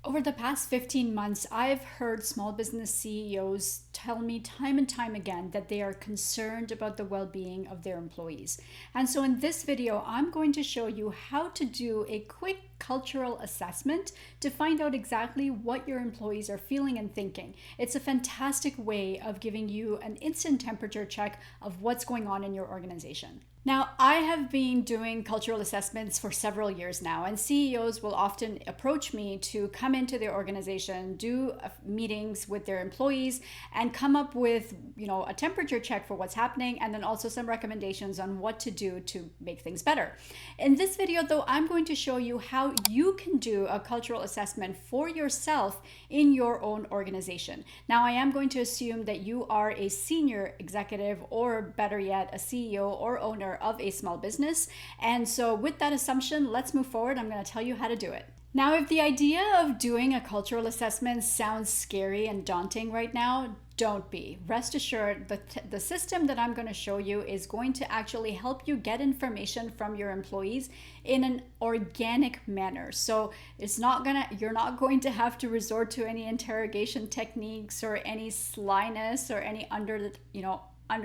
Over the past 15 months, I've heard small business CEOs tell me time and time again that they are concerned about the well being of their employees. And so, in this video, I'm going to show you how to do a quick cultural assessment to find out exactly what your employees are feeling and thinking. It's a fantastic way of giving you an instant temperature check of what's going on in your organization. Now, I have been doing cultural assessments for several years now, and CEOs will often approach me to come into their organization, do meetings with their employees, and come up with, a temperature check for what's happening, and then also some recommendations on what to do to make things better. In this video, though, I'm going to show you how you can do a cultural assessment for yourself in your own organization. Now, I am going to assume that you are a senior executive, or better yet, a CEO or owner of a small business. And so with that assumption, let's move forward. I'm going to tell you how to do it. Now, if the idea of doing a cultural assessment sounds scary and daunting right now, don't be. Rest assured, the system that I'm going to show you is going to actually help you get information from your employees in an organic manner. So you're not going to have to resort to any interrogation techniques or any slyness or any under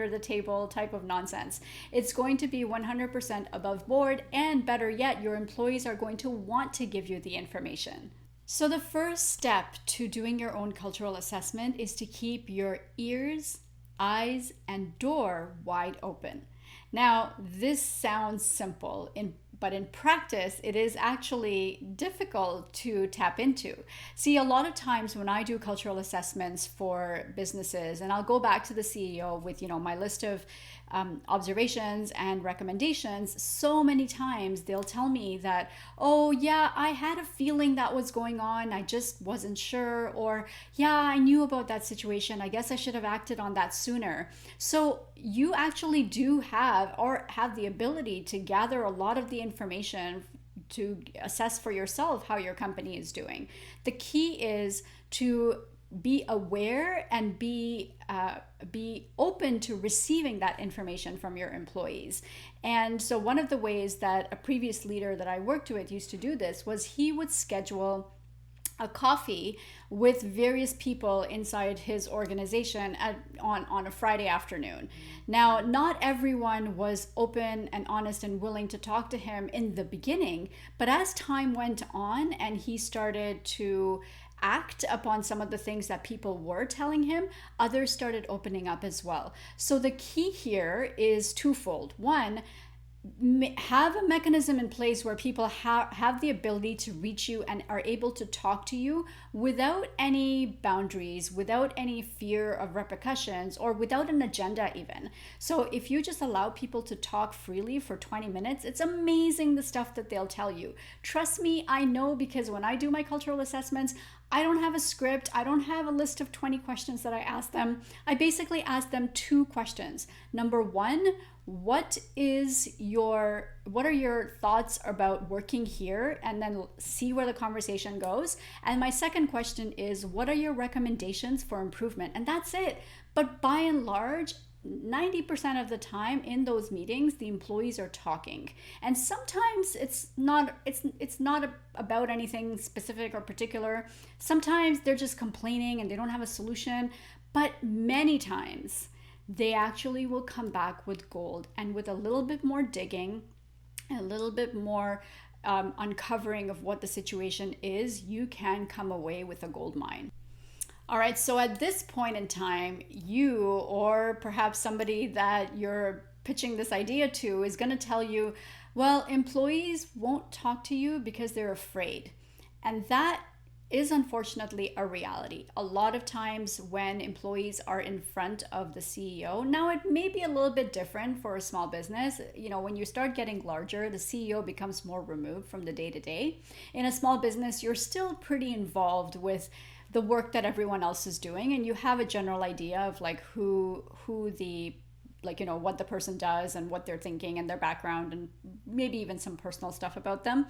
the table type of nonsense. It's going to be 100% above board, and better yet, your employees are going to want to give you the information. So the first step to doing your own cultural assessment is to keep your ears, eyes, and door wide open. Now, this sounds simple, but in practice, it is actually difficult to tap into. See, a lot of times when I do cultural assessments for businesses, and I'll go back to the CEO with, my list of observations and recommendations, so many times they'll tell me that, oh yeah, I had a feeling that was going on, I just wasn't sure, or yeah, I knew about that situation, I guess I should have acted on that sooner. So you actually do have the ability to gather a lot of the information to assess for yourself how your company is doing. The key is to be aware and be open to receiving that information from your employees. And so one of the ways that a previous leader that I worked with used to do this was he would schedule a coffee with various people inside his organization on a Friday afternoon. Now, not everyone was open and honest and willing to talk to him in the beginning, but as time went on and he started to act upon some of the things that people were telling him, others started opening up as well. So the key here is twofold. One, have a mechanism in place where people have the ability to reach you and are able to talk to you without any boundaries, without any fear of repercussions, or without an agenda even. So if you just allow people to talk freely for 20 minutes, it's amazing the stuff that they'll tell you. Trust me, I know, because when I do my cultural assessments, I don't have a script. I don't have a list of 20 questions that I ask them. I basically ask them two questions. Number one, what are your thoughts about working here, and then see where the conversation goes. And my second question is, what are your recommendations for improvement? And that's it. But by and large, 90% of the time in those meetings, the employees are talking. And sometimes it's not about anything specific or particular. Sometimes they're just complaining and they don't have a solution. But many times they actually will come back with gold, and with a little bit more digging, a little bit more uncovering of what the situation is, you can come away with a gold mine. All right, so at this point in time, you, or perhaps somebody that you're pitching this idea to, is going to tell you, well, employees won't talk to you because they're afraid. And that is unfortunately a reality. A lot of times when employees are in front of the CEO, now it may be a little bit different for a small business. When you start getting larger, the CEO becomes more removed from the day-to-day. In a small business, you're still pretty involved with the work that everyone else is doing, and you have a general idea of like what the person does and what they're thinking and their background, and maybe even some personal stuff about them.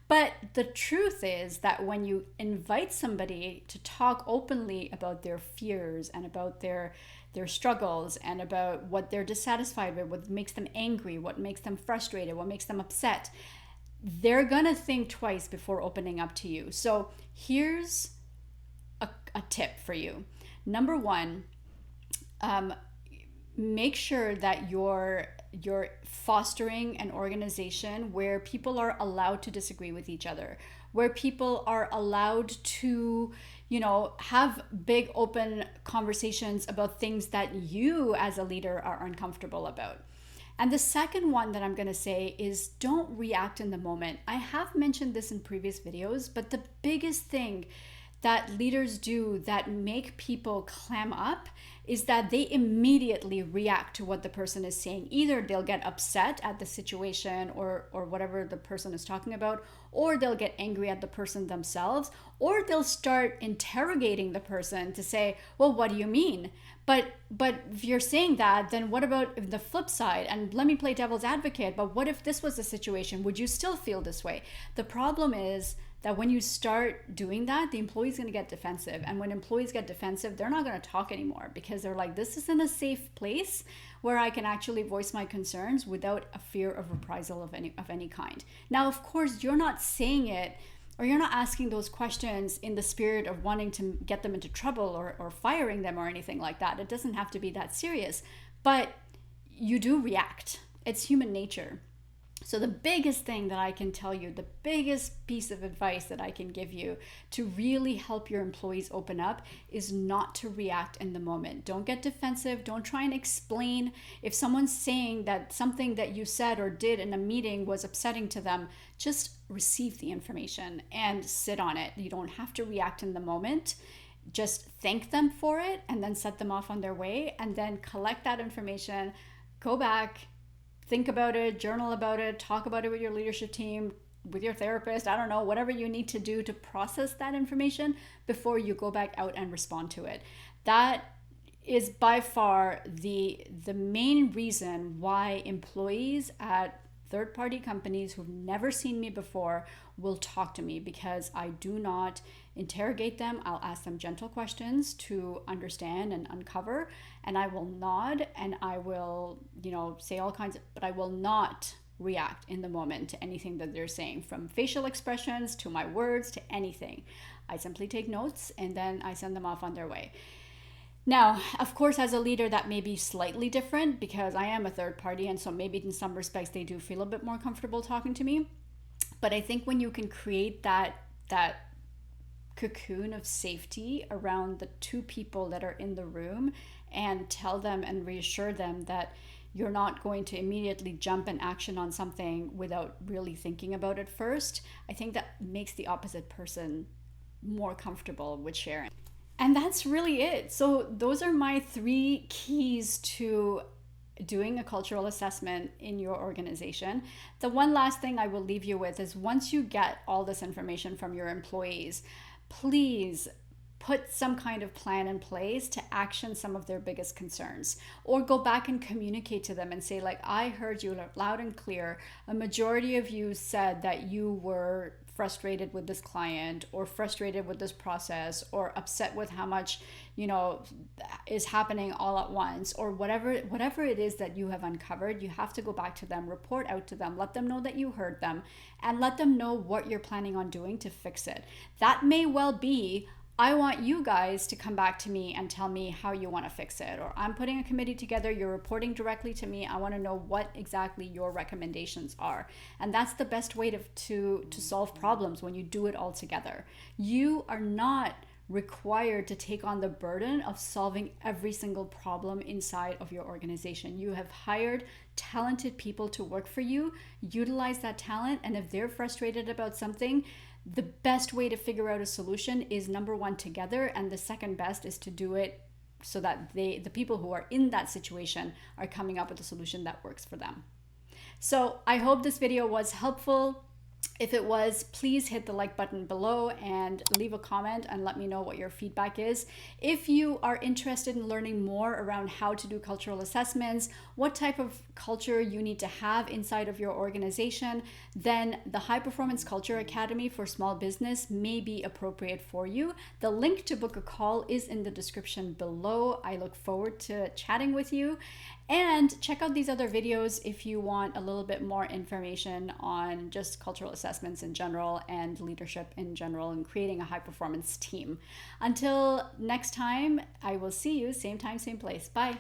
But the truth is that when you invite somebody to talk openly about their fears and about their struggles and about what they're dissatisfied with, what makes them angry, what makes them frustrated, what makes them upset, they're gonna think twice before opening up to you. So here's a tip for you. Number one, make sure that you're fostering an organization where people are allowed to disagree with each other, where people are allowed to, have big open conversations about things that you as a leader are uncomfortable about. And the second one that I'm going to say is don't react in the moment. I have mentioned this in previous videos, but the biggest thing that leaders do that make people clam up is that they immediately react to what the person is saying. Either they'll get upset at the situation or whatever the person is talking about, or they'll get angry at the person themselves, or they'll start interrogating the person to say, well, what do you mean? But if you're saying that, then what about the flip side? And let me play devil's advocate, but what if this was the situation? Would you still feel this way? The problem is that when you start doing that, the employee's going to get defensive. And when employees get defensive, they're not going to talk anymore because they're like, this isn't a safe place where I can actually voice my concerns without a fear of reprisal of any kind. Now, of course, you're not saying it or you're not asking those questions in the spirit of wanting to get them into trouble or firing them or anything like that. It doesn't have to be that serious, but you do react. It's human nature. So the biggest thing that I can tell you, the biggest piece of advice that I can give you to really help your employees open up is not to react in the moment. Don't get defensive. Don't try and explain. If someone's saying that something that you said or did in a meeting was upsetting to them, just receive the information and sit on it. You don't have to react in the moment. Just thank them for it and then set them off on their way, and then collect that information, go back, think about it, journal about it, talk about it with your leadership team, with your therapist, I don't know, whatever you need to do to process that information before you go back out and respond to it. That is by far the main reason why employees at third-party companies who've never seen me before will talk to me, because I do not interrogate them. I'll ask them gentle questions to understand and uncover, and I will nod and I will, say all kinds of, but I will not react in the moment to anything that they're saying, from facial expressions to my words to anything. I simply take notes and then I send them off on their way. Now, of course, as a leader, that may be slightly different because I am a third party, and so maybe in some respects they do feel a bit more comfortable talking to me. But I think when you can create that cocoon of safety around the two people that are in the room and tell them and reassure them that you're not going to immediately jump in action on something without really thinking about it first, I think that makes the opposite person more comfortable with sharing. And that's really it. So those are my 3 keys to doing a cultural assessment in your organization. The one last thing I will leave you with is, once you get all this information from your employees, please put some kind of plan in place to action some of their biggest concerns, or go back and communicate to them and say, like, I heard you loud and clear. A majority of you said that you were frustrated with this client, or frustrated with this process, or upset with how much is happening all at once, or whatever it is that you have uncovered. You have to go back to them, report out to them, let them know that you heard them, and let them know what you're planning on doing to fix it. That may well be, I want you guys to come back to me and tell me how you want to fix it. Or I'm putting a committee together, you're reporting directly to me. I want to know what exactly your recommendations are. And that's the best way to solve problems, when you do it all together. You are not required to take on the burden of solving every single problem inside of your organization. You have hired talented people to work for you. Utilize that talent, and if they're frustrated about something, the best way to figure out a solution is, number 1, together, and the second best is to do it so that the people who are in that situation are coming up with a solution that works for them. So I hope this video was helpful. If it was, please hit the like button below and leave a comment and let me know what your feedback is. If you are interested in learning more around how to do cultural assessments, what type of culture you need to have inside of your organization, then the High Performance Culture Academy for Small Business may be appropriate for you. The link to book a call is in the description below. I look forward to chatting with you. And check out these other videos if you want a little bit more information on just cultural assessments in general and leadership in general and creating a high performance team. Until next time, I will see you same time, same place. Bye.